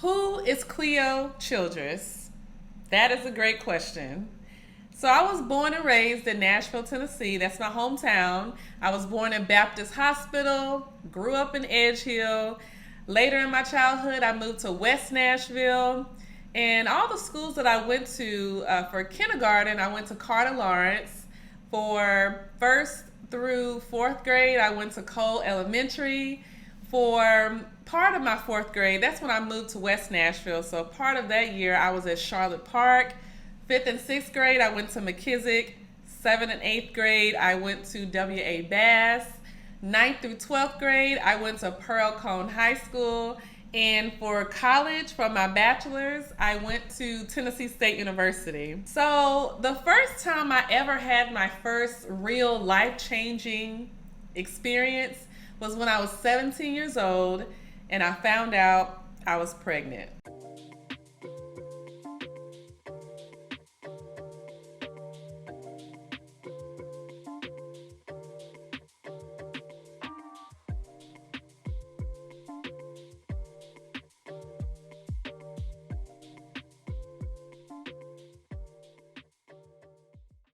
Who is Cleo Childress? That is a great question. So I was born and raised in Nashville, Tennessee. That's my hometown. I was born in Baptist Hospital, grew up in Edge Hill. Later in my childhood, I moved to West Nashville. And all the schools that I went to for kindergarten, I went to Carter Lawrence. For first through fourth grade, I went to Cole Elementary. For part of my fourth grade, that's when I moved to West Nashville. So part of that year, I was at Charlotte Park. Fifth and sixth grade, I went to McKissick. Seventh and eighth grade, I went to W.A. Bass. Ninth through 12th grade, I went to Pearl Cone High School. And for college, for my bachelor's, I went to Tennessee State University. So the first time I ever had my first real life-changing experience was when I was 17 years old and I found out I was pregnant.